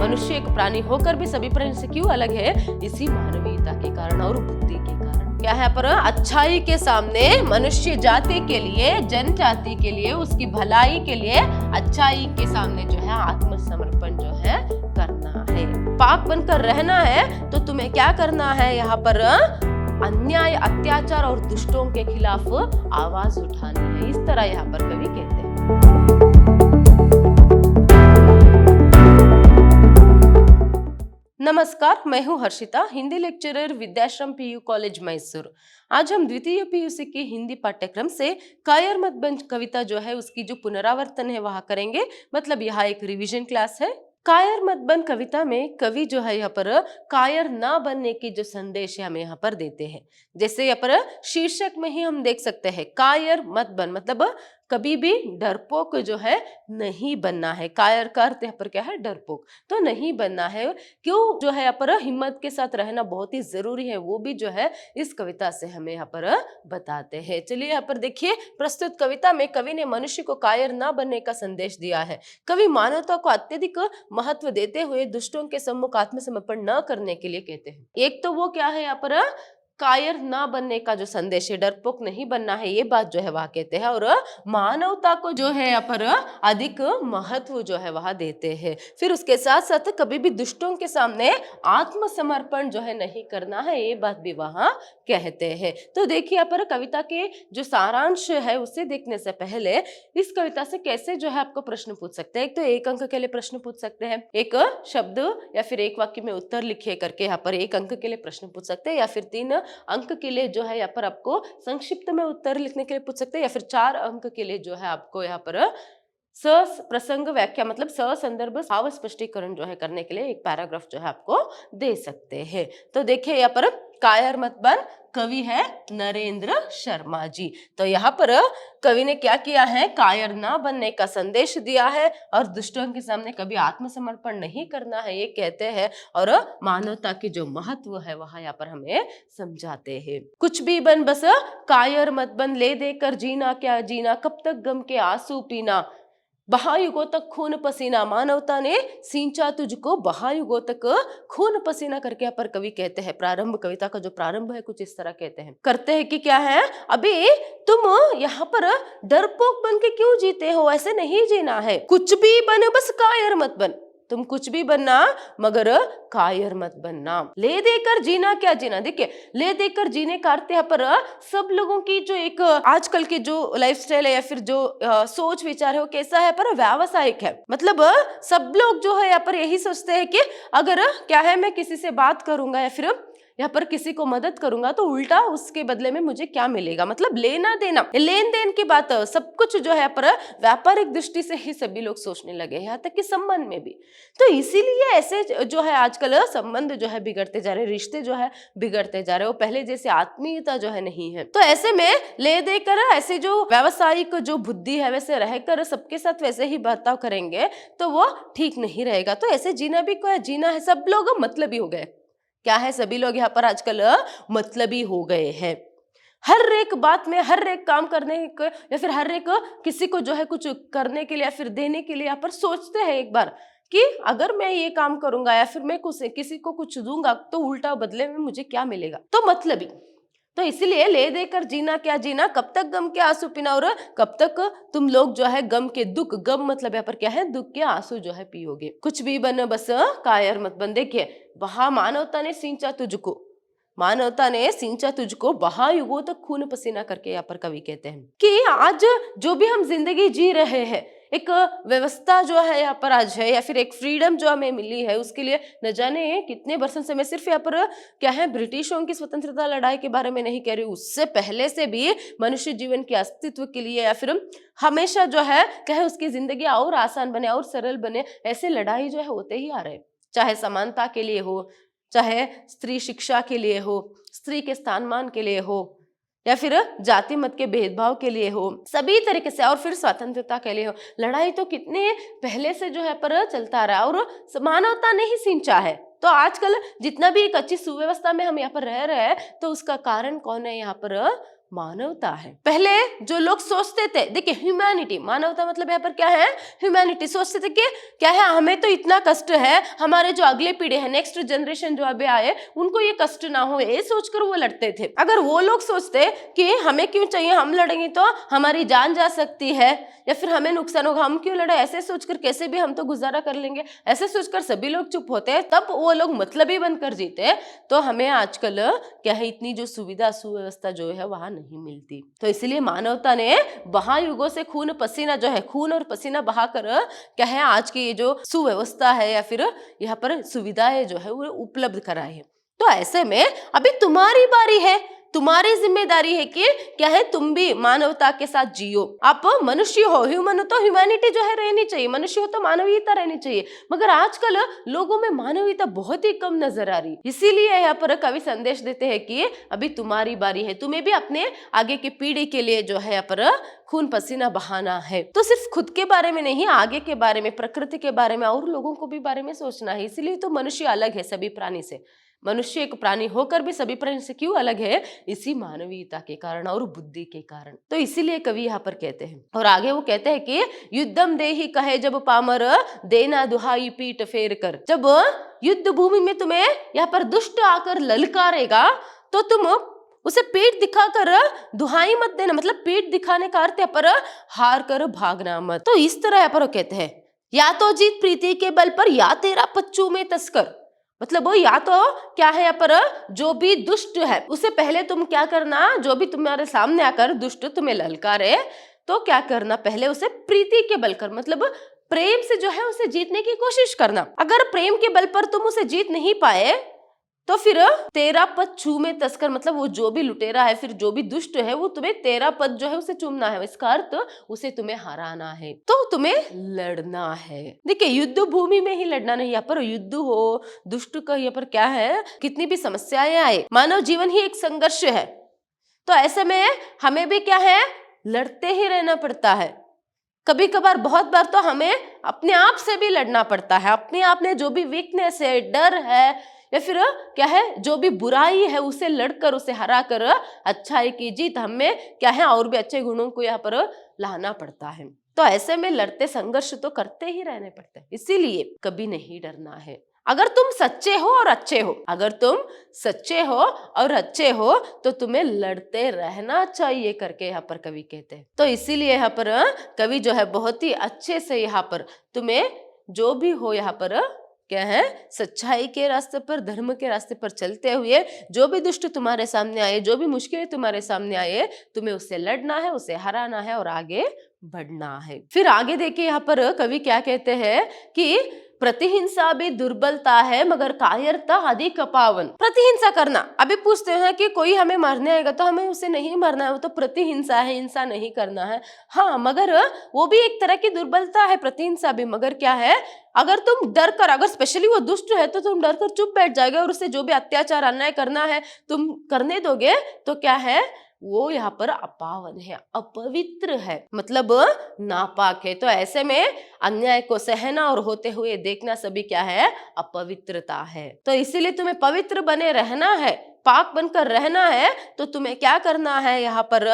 मनुष्य एक प्राणी होकर भी सभी प्राणी से क्यों अलग है? इसी मानवीयता के कारण और बुद्धि के कारण। क्या है यहाँ पर? अच्छाई के सामने मनुष्य जाति के लिए, जनजाति के लिए, उसकी भलाई के लिए अच्छाई के सामने जो है आत्मसमर्पण जो है करना है। पाक बनकर रहना है तो तुम्हें क्या करना है? यहाँ पर अन्याय, अत्याचार और दुष्टों के खिलाफ आवाज उठानी है। इस तरह यहाँ पर कवि कहते हैं। नमस्कार, मैं हूं Harshita, Hindi lecturer, Vidyashram PU college Mysore. आज हम द्वितीय पीयूसी की हिंदी पाठ्यक्रम से कायर मत बन कविता जो है उसकी जो पुनरावर्तन है वहां करेंगे। मतलब यहाँ एक रिवीजन क्लास है। कायर मत बन कविता में कवि जो है यहाँ पर कायर ना बनने की जो संदेश है हमें यहाँ पर देते हैं। जैसे यहाँ पर शीर्षक में ही हम देख सकते हैं, कायर मत बन, मतलब कभी भी डरपोक जो है नहीं बनना है। कायर का अर्थ यहाँ पर क्या है? डरपोक। तो नहीं बनना है। क्यों जो है यहाँ पर हिम्मत के साथ रहना बहुत ही जरूरी है, वो भी जो है इस कविता से हमें यहाँ पर बताते हैं। चलिए यहाँ पर देखिए, प्रस्तुत कविता में कवि ने मनुष्य को कायर ना बनने का संदेश दिया है। कवि मानवता को अत्यधिक महत्व देते हुए दुष्टों के सम्मुख आत्मसमर्पण न करने के लिए कहते हैं। एक तो वो क्या है यहाँ पर कायर ना बनने का जो संदेश है, डरपोक नहीं बनना है, ये बात जो है वह कहते हैं। और मानवता को जो है यहाँ पर अधिक महत्व जो है वह देते हैं। फिर उसके साथ साथ कभी भी दुष्टों के सामने आत्मसमर्पण जो है नहीं करना है, ये बात भी वहां कहते हैं। तो देखिए यहाँ पर कविता के जो सारांश है उसे देखने से पहले इस कविता से कैसे जो है आपको प्रश्न पूछ सकते हैं। एक तो एक अंक के लिए प्रश्न पूछ सकते हैं, एक शब्द या फिर एक वाक्य में उत्तर लिखिए करके यहाँ पर एक अंक के लिए प्रश्न पूछ सकते हैं, या फिर 3 अंक के लिए जो है यहाँ पर आपको संक्षिप्त में उत्तर लिखने के लिए पूछ सकते हैं, या फिर 4 अंक के लिए जो है आपको यहाँ पर प्रसंग व्याख्या मतलब संदर्भ भाव स्पष्टीकरण जो है करने के लिए एक पैराग्राफ जो है आपको दे सकते हैं। तो देखिए यहाँ पर कायर मत बन, कवि है नरेंद्र शर्मा जी। तो यहाँ पर कवि ने क्या किया है? कायर ना बनने का संदेश दिया है और दुष्टों के सामने कभी आत्मसमर्पण नहीं करना है, ये कहते हैं। और मानवता की जो महत्व है वहां यहाँ पर हमें समझाते हैं। कुछ भी बन बस कायर मत बन, ले देकर जीना क्या जीना, कब तक गम के आंसू पीना, बहायुगों तक खून पसीना, मानवता ने सींचा तुझको बहायुगों तक खून पसीना करके यहाँ पर कवि कहते हैं। प्रारंभ, कविता का जो प्रारंभ है कुछ इस तरह कहते हैं, करते हैं कि क्या है, अभी तुम यहाँ पर डरपोक बन के क्यों जीते हो? ऐसे नहीं जीना है। कुछ भी बन बस कायर मत बन, तुम कुछ भी बनना मगर कायर मत बनना। ले देकर जीना क्या जीना। देखिए, ले देकर जीने का अर्थ यहाँ पर सब लोगों की जो एक आजकल के जो लाइफस्टाइल है या फिर जो सोच विचार है वो कैसा है? पर व्यावसायिक है। मतलब सब लोग जो है यहाँ पर यही सोचते हैं कि अगर क्या है मैं किसी से बात करूंगा या फिर यहाँ पर किसी को मदद करूंगा तो उल्टा उसके बदले में मुझे क्या मिलेगा, मतलब लेना देना, लेन देन की बात, सब कुछ जो है पर व्यापारिक दृष्टि से ही सभी लोग सोचने लगे, यहाँ तक कि संबंध में भी। तो इसीलिए ऐसे जो है आजकल संबंध जो है बिगड़ते जा रहे, रिश्ते जो है बिगड़ते जा रहे, वो पहले जैसे आत्मीयता जो है नहीं है। तो ऐसे में ले देकर ऐसे जो व्यावसायिक जो बुद्धि है वैसे रहकर सबके साथ वैसे ही बर्ताव करेंगे तो वो ठीक नहीं रहेगा। तो ऐसे जीना भी क्या जीना है, सब लोग मतलबी हो गए। क्या है? सभी लोग यहाँ पर आजकल मतलबी हो गए हैं। हर एक बात में, हर एक काम करने को या फिर हर एक किसी को जो है कुछ करने के लिए या फिर देने के लिए यहाँ पर सोचते हैं एक बार कि अगर मैं ये काम करूंगा या फिर मैं किसी को कुछ दूंगा तो उल्टा बदले में मुझे क्या मिलेगा। तो मतलबी। तो इसीलिए ले देकर जीना क्या जीना, कब तक गम के आंसू पीना, और कब तक तुम लोग जो है गम के दुख, गम मतलब यहाँ पर क्या है? दुख के आंसू जो है पियोगे। कुछ भी बन बस कायर मत बन। देखिए, वहां मानवता ने सींचा तुझको, मानवता ने सींचा तुझको बहायुगों तक खून पसीना करके यहाँ पर कवि कहते हैं कि आज जो भी हम जिंदगी जी रहे हैं, एक व्यवस्था जो है यहाँ पर आज है या फिर एक फ्रीडम जो हमें मिली है, उसके लिए न जाने कितने वर्षों से, मैं सिर्फ यहाँ पर क्या है ब्रिटिशों की स्वतंत्रता लड़ाई के बारे में नहीं कह रही हूँ, उससे पहले से भी मनुष्य जीवन के अस्तित्व के लिए या फिर हमेशा जो है क्या उसकी जिंदगी और आसान बने और सरल बने, ऐसे लड़ाई जो है होते ही आ रहे। चाहे समानता के लिए हो, चाहे स्त्री शिक्षा के लिए हो, स्त्री के स्थानमान के लिए हो, या फिर जाति मत के भेदभाव के लिए हो, सभी तरीके से, और फिर स्वतंत्रता के लिए हो, लड़ाई तो कितने पहले से जो है पर चलता रहा और मानवता ने ही सींचा है। तो आजकल जितना भी एक अच्छी सुव्यवस्था में हम यहाँ पर रह रहे हैं तो उसका कारण कौन है? यहाँ पर मानवता है। पहले जो लोग सोचते थे, देखिए ह्यूमैनिटी, मानवता मतलब यहाँ पर क्या है, ह्यूमैनिटी। सोचते थे कि क्या है, हमें तो इतना कष्ट है, हमारे जो अगले पीढ़ी है, नेक्स्ट जनरेशन जो अभी आए, उनको ये कष्ट ना हो, ये सोचकर वो लड़ते थे। अगर वो लोग सोचते कि हमें क्यों चाहिए, हम लड़ेंगे तो हमारी जान जा सकती है या फिर हमें नुकसान होगा, हम क्यों लड़े, ऐसे सोचकर कैसे भी हम तो गुजारा कर लेंगे, ऐसे सोचकर सभी लोग चुप होते हैं, तब वो लोग मतलबी बनकर जीते, तो हमें आजकल क्या है, इतनी जो सुविधा सुव्यवस्था जो है वहां नहीं मिलती। तो इसलिए मानवता ने महायुगों से खून पसीना जो है, खून और पसीना बहाकर क्या है, आज की ये जो सुव्यवस्था है या फिर यहाँ पर सुविधाएं जो है वो उपलब्ध कराई है। तो ऐसे में अभी तुम्हारी बारी है, तुम्हारी जिम्मेदारी है कि क्या है, तुम भी मानवता के साथ जियो। आप मनुष्य हो, ह्यूमन हो, तो ह्यूमैनिटी जो है रहनी चाहिए, मनुष्य हो तो मानवीयता रहनी चाहिए। मगर आजकल लोगों में मानवीयता बहुत ही कम नजर आ रही, इसीलिए यहाँ पर कवि संदेश देते हैं कि अभी तुम्हारी बारी है, तुम्हें भी अपने आगे की पीढ़ी के लिए जो है यहाँ पर खून पसीना बहाना है। तो सिर्फ खुद के बारे में नहीं, आगे के बारे में, प्रकृति के बारे में और लोगों को भी बारे में सोचना है। इसीलिए तो मनुष्य अलग है सभी प्राणी से। मनुष्य एक प्राणी होकर भी सभी प्राणी से क्यों अलग है, इसी मानवीयता के कारण और बुद्धि के कारण। तो इसीलिए कवि यहाँ पर कहते हैं, और आगे वो कहते हैं कि युद्धम देहि कहे जब पामर, देना दुहाई पीठ फेर कर। जब युद्ध भूमि में तुम्हें यहाँ पर दुष्ट आकर ललकारेगा तो तुम उसे पीठ दिखाकर दुहाई मत देना, मतलब पीठ दिखाने का अर्थ यहाँ पर हार कर भागना मत। तो इस तरह यहाँ पर वो कहते हैं, या तो जीत प्रीति के बल पर या तेरा पच्चू में तस्कर। मतलब वो या तो क्या है यहाँ पर, जो भी दुष्ट है उसे पहले तुम क्या करना, जो भी तुम्हारे सामने आकर दुष्ट तुम्हें ललकारे तो क्या करना, पहले उसे प्रीति के बल कर, मतलब प्रेम से जो है उसे जीतने की कोशिश करना। अगर प्रेम के बल पर तुम उसे जीत नहीं पाए तो फिर तेरा पद छू में तस्कर, मतलब वो जो भी लुटेरा है, फिर जो भी दुष्ट है, वो तुम्हें तेरा पद जो है उसे चूमना है। इसका अर्थ उसे तुम्हें हराना है, तो तुम्हें लड़ना है। देखिए युद्ध भूमि में ही लड़ना नहीं, यहाँ पर युद्ध हो, दुष्ट का यहाँ पर क्या है, कितनी भी समस्याएं आए, मानव जीवन ही एक संघर्ष है। तो ऐसे में हमें भी क्या है, लड़ते ही रहना पड़ता है। कभी कभार, बहुत बार तो हमें अपने आप से भी लड़ना पड़ता है, अपने आप में जो भी वीकनेस है, डर है या फिर क्या है, जो भी बुराई है, उसे लड़कर उसे हरा कर अच्छाई की जीत हमें क्या है, और भी अच्छे गुणों को यहाँ पर लाना पड़ता है। तो ऐसे में लड़ते, संघर्ष तो करते ही रहने पड़ते हैं, इसीलिए कभी नहीं डरना है। अगर तुम सच्चे हो और अच्छे हो, अगर तुम सच्चे हो और अच्छे हो तो तुम्हें लड़ते रहना चाहिए करके यहाँ पर कवि कहते हैं। तो इसीलिए यहाँ पर कवि जो है बहुत ही अच्छे से यहाँ पर तुम्हें जो भी हो, यहाँ पर क्या है, सच्चाई के रास्ते पर, धर्म के रास्ते पर चलते हुए जो भी दुष्ट तुम्हारे सामने आए, जो भी मुश्किलें तुम्हारे सामने आए, तुम्हें उससे लड़ना है, उसे हराना है और आगे बढ़ना है। फिर आगे देखिए यहाँ पर कवि क्या कहते हैं कि प्रतिहिंसा भी दुर्बलता है मगर कायरता अधिक पावन। प्रतिहिंसा करना, अभी पूछते हैं कि कोई हमें मारने आएगा तो हमें उसे नहीं मारना है, वो तो प्रतिहिंसा है, हिंसा नहीं करना है। हाँ, मगर वो भी एक तरह की दुर्बलता है, प्रतिहिंसा भी। मगर क्या है, अगर तुम डर कर, अगर स्पेशली वो दुष्ट है तो तुम डर कर चुप बैठ जाओगे और उससे जो भी अत्याचार अन्याय करना है तुम करने दोगे, तो क्या है, वो यहाँ पर अपावन है, अपवित्र है, मतलब नापाक है। तो ऐसे में अन्याय को सहना और होते हुए देखना सभी क्या है, अपवित्रता है। तो इसीलिए तुम्हें पवित्र बने रहना है, पाक बनकर रहना है, तो तुम्हें क्या करना है, यहाँ पर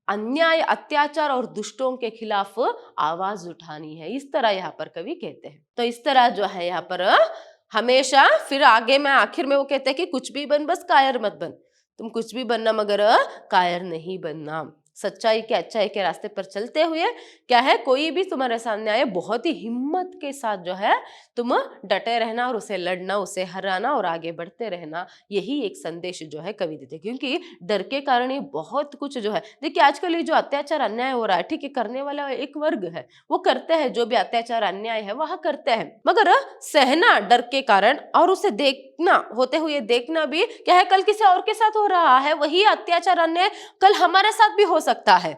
अन्याय, अत्याचार और दुष्टों के खिलाफ आवाज उठानी है। इस तरह यहाँ पर कवि कहते हैं। तो इस तरह जो है यहाँ पर हमेशा, फिर आगे में आखिर में वो कहते हैं कि कुछ भी बन, बस कायर मत बन। तुम कुछ भी बनना मगर कायर नहीं बनना। सच्चाई के, अच्छाई के रास्ते पर चलते हुए क्या है, कोई भी तुम्हारे सामने आए, बहुत ही हिम्मत के साथ जो है तुम डटे रहना और उसे लड़ना, उसे हराना और आगे बढ़ते रहना। यही एक संदेश जो है कवि देते, क्योंकि डर के कारण ही बहुत कुछ जो है, देखिए आजकल ये जो अत्याचार अन्याय हो रहा है, ठीक है, करने वाला एक वर्ग है, वो करते हैं, जो भी अत्याचार अन्याय है वह करते हैं, मगर सहना डर के कारण और उसे देखना, होते हुए देखना भी क्या है, कल किसी और के साथ हो रहा है वही अत्याचार अन्याय, कल हमारे साथ भी हो सकता है।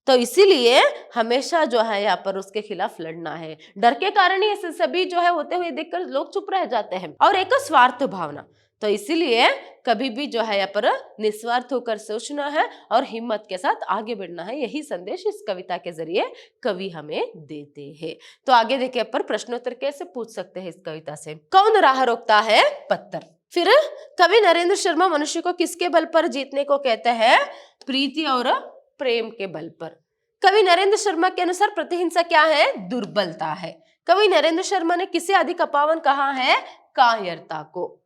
तो इसीलिए हमेशा जो है यहाँ पर उसके खिलाफ लड़ना है। डर के कारण ही सभी जो है होते हुए देखकर लोग चुप रह जाते हैं, और एक स्वार्थ भावना। तो इसीलिए कभी भी जो है यहाँ पर निस्वार्थ होकर सोचना है और हिम्मत के साथ आगे बढ़ना है। यही संदेश इस कविता के जरिए कवि हमें देते हैं। तो आगे देखिए, पर प्रश्नोत्तर कैसे पूछ सकते हैं इस कविता से। कौन राह रोकता है? पत्थर। फिर कवि नरेंद्र शर्मा मनुष्य को किसके बल पर जीतने को कहते हैं? प्रीति और प्रेम के बल पर। कवि नरेंद्र शर्मा के अनुसार प्रतिहिंसा क्या है? दुर्बलता है। कवि नरेंद्र शर्मा ने किसे अधिक अपावन कहा है? कायरता को।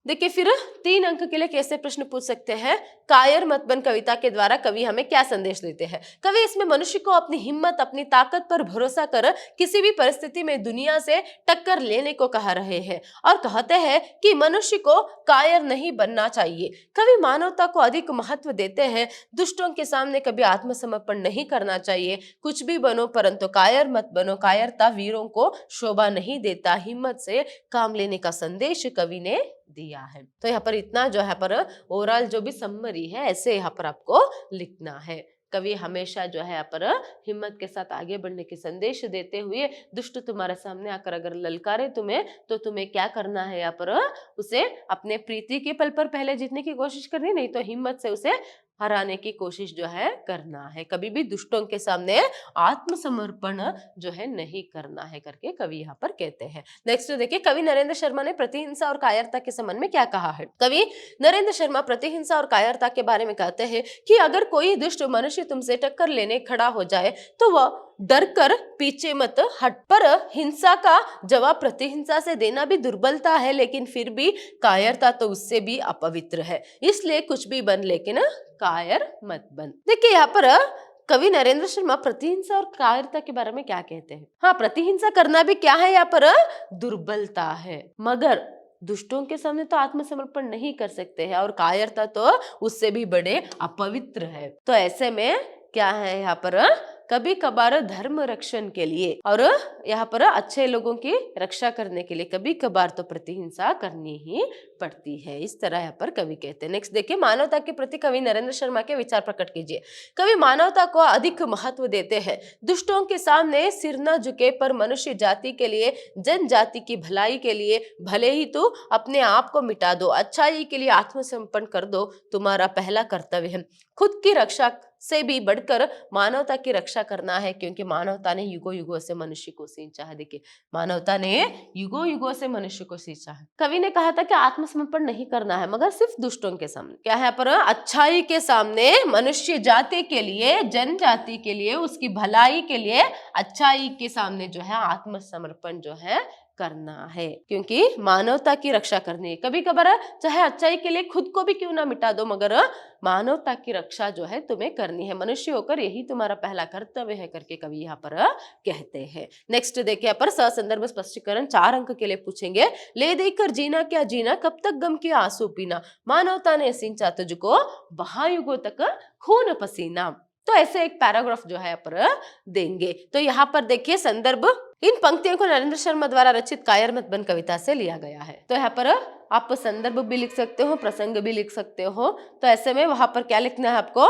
देखिए फिर 3 अंक के लिए कैसे प्रश्न पूछ सकते हैं? कायर मत बन कविता के द्वारा कवि हमें क्या संदेश देते हैं? कवि इसमें मनुष्य को अपनी हिम्मत, अपनी ताकत पर भरोसा कर किसी भी परिस्थिति में दुनिया से टक्कर लेने को कह रहे हैं और कहते हैं कि मनुष्य को कायर नहीं बनना चाहिए। कवि मानवता को अधिक महत्व देते हैं। दुष्टों के सामने कभी आत्मसमर्पण नहीं करना चाहिए। कुछ भी बनो परंतु कायर मत बनो। कायरता वीरों को शोभा नहीं देता। हिम्मत से काम लेने का संदेश कवि ने दिया है। तो यहाँ पर इतना जो है पर ओवरऑल जो भी समरी है ऐसे यहाँ पर आपको लिखना है। कवि हमेशा जो है यहाँ पर हिम्मत के साथ आगे बढ़ने के संदेश देते हुए दुष्ट तुम्हारे सामने आकर अगर ललकारे तुम्हें तो तुम्हें क्या करना है? यहाँ पर उसे अपने प्रीति के पल पर पहले जीतने की कोशिश करनी, नहीं तो हिम्मत से उसे हराने की कोशिश जो है करना है। कभी भी दुष्टों के सामने आत्मसमर्पण जो है नहीं करना है करके कवि यहाँ पर कहते हैं। नेक्स्ट देखिए, कवि नरेंद्र शर्मा ने प्रतिहिंसा और कायरता के संबंध में क्या कहा है? कवि नरेंद्र शर्मा प्रतिहिंसा और कायरता के बारे में कहते हैं कि अगर कोई दुष्ट मनुष्य तुमसे टक्कर लेने खड़ा हो जाए तो वह डर कर पीछे मत हट। पर हिंसा का जवाब प्रतिहिंसा से देना भी दुर्बलता है, लेकिन फिर भी कायरता तो उससे भी अपवित्र है। इसलिए कुछ भी बन लेकिन कायर मत बन। देखिए यहाँ पर कवि नरेंद्र शर्मा प्रतिहिंसा और कायरता के बारे में क्या कहते हैं? हाँ, प्रतिहिंसा करना भी क्या है? यहाँ पर दुर्बलता है, मगर दुष्टों के सामने तो आत्मसमर्पण नहीं कर सकते हैं और कायरता तो उससे भी बड़े अपवित्र है। तो ऐसे में क्या है यहाँ पर? कभी कभार धर्म रक्षण के लिए और यहाँ पर अच्छे लोगों की रक्षा करने के लिए कभी कभार तो प्रतिहिंसा करनी ही पड़ती है। इस तरह यहाँ पर कवि कहते हैं। नेक्स्ट देखिए, मानवता के प्रति कवि नरेंद्र शर्मा के विचार प्रकट कीजिए। कवि मानवता को अधिक महत्व देते हैं। दुष्टों के सामने सिर न झुके पर मनुष्य जाति के लिए, जनजाति की भलाई के लिए भले ही तो अपने आप को मिटा दो, अच्छाई के लिए आत्मसमर्पण कर दो, तुम्हारा पहला कर्तव्य है। खुद की रक्षा से भी बढ़कर मानवता की रक्षा करना है, क्योंकि मानवता ने युगों युगों से मनुष्य को सींचा है। देखिए, मानवता ने युगों युगों से मनुष्य को सींचा है। कवि ने कहा था कि आत्मसमर्पण नहीं करना है, मगर सिर्फ दुष्टों के सामने। क्या है पर? अच्छाई के सामने, मनुष्य जाति के लिए, जनजाति के लिए, उसकी भलाई के लिए अच्छाई के सामने जो है आत्मसमर्पण जो है करना है, क्योंकि मानवता की रक्षा करनी है। कभी कभार चाहे अच्छाई के लिए खुद को भी क्यों ना मिटा दो, मगर मानवता की रक्षा जो है तुम्हें करनी है। मनुष्य होकर यही तुम्हारा पहला कर्तव्य है करके कवि यहाँ पर कहते हैं। नेक्स्ट देखिए, यहाँ पर ससंदर्भ स्पष्टीकरण 4 अंक के लिए पूछेंगे। ले देकर जीना क्या जीना, कब तक गम के आंसू पीना, मानवता ने सिंचा तुझको महायुगों तक खून पसीना। तो ऐसे एक पैराग्राफ जो है यहाँ पर देंगे। तो यहाँ पर देखिए संदर्भ, इन पंक्तियों को नरेंद्र शर्मा द्वारा रचित कायर मत बन कविता से लिया गया है। तो यहाँ पर आप संदर्भ भी लिख सकते हो, प्रसंग भी लिख सकते हो। तो ऐसे में वहां पर क्या लिखना है आपको?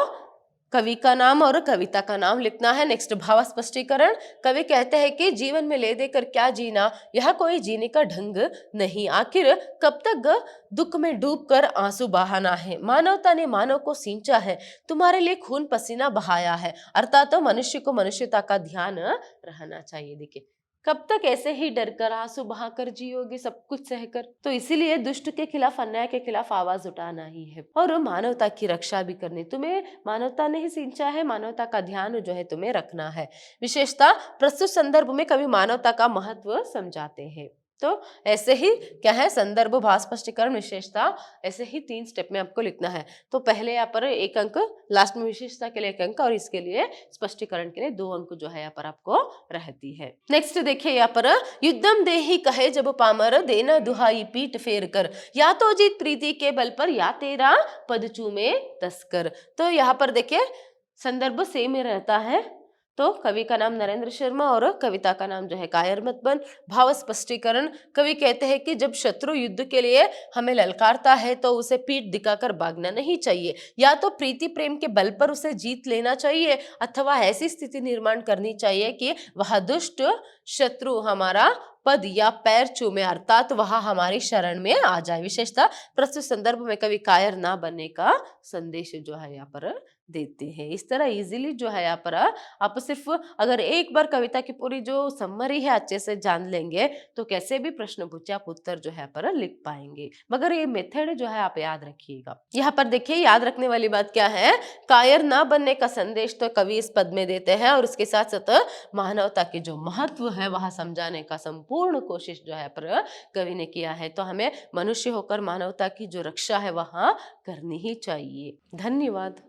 कवि का नाम और कविता का नाम लिखना है। नेक्स्ट भाव स्पष्टीकरण, कवि कहते हैं कि जीवन में ले देकर क्या जीना, यह कोई जीने का ढंग नहीं, आखिर कब तक दुख में डूबकर आंसू बहाना है, मानवता ने मानव को सींचा है, तुम्हारे लिए खून पसीना बहाया है, अर्थात तो मनुष्य को मनुष्यता का ध्यान रहना चाहिए। देखिए, कब तक ऐसे ही डर कर आंसू बहाकर जियोगे, सब कुछ सहकर? तो इसीलिए दुष्ट के खिलाफ, अन्याय के खिलाफ आवाज उठाना ही है और मानवता की रक्षा भी करनी। तुम्हें मानवता ने ही सिंचा है, मानवता का ध्यान जो है तुम्हें रखना है। विशेषता, प्रस्तुत संदर्भ में कवि मानवता का महत्व समझाते हैं। तो ऐसे ही क्या है, संदर्भ, भाव स्पष्टीकरण, विशेषता, ऐसे ही 3 स्टेप में आपको लिखना है। तो पहले यहाँ पर 1 अंक, लास्ट में विशेषता के लिए 1 अंक और इसके लिए स्पष्टीकरण के लिए 2 अंक जो है यहाँ पर आपको रहती है। नेक्स्ट देखिए, यहाँ पर युद्धम देहि कहे जब पामर, देना दुहाई पीठ फेर कर, या तो जीत प्रीति के बल पर, या तेरा पद चूमे तस्कर। तो यहाँ पर देखिए संदर्भ सेम ही रहता है। तो कवि का नाम नरेंद्र शर्मा और कविता का नाम जो है कायर मत बन। भाव स्पष्टीकरण, कवि कहते हैं कि जब शत्रु युद्ध के लिए हमें ललकारता है तो उसे पीठ दिखाकर भागना नहीं चाहिए, या तो प्रीति प्रेम के बल पर उसे जीत लेना चाहिए, अथवा ऐसी स्थिति निर्माण करनी चाहिए कि वह दुष्ट शत्रु हमारा पद या पैर चूमे, अर्थात वह हमारी शरण में आ जाए। विशेषता, प्रस्तुत संदर्भ में कवि कायर ना बनने का संदेश जो है यहाँ पर देते हैं। इस तरह इजीली जो है यहाँ पर आप सिर्फ अगर एक बार कविता की पूरी जो समरी है अच्छे से जान लेंगे तो कैसे भी प्रश्न पूछे आप उत्तर जो है यहाँ पर लिख पाएंगे। मगर ये मेथड जो है आप याद रखिएगा। यहाँ पर देखिए याद रखने वाली बात क्या है, कायर ना बनने का संदेश तो कवि इस पद में देते हैं और उसके साथ साथ मानवता के जो महत्व है वहां समझाने का संपूर्ण कोशिश जो है पर कवि ने किया है। तो हमें मनुष्य होकर मानवता की जो रक्षा है वहां करनी ही चाहिए। धन्यवाद।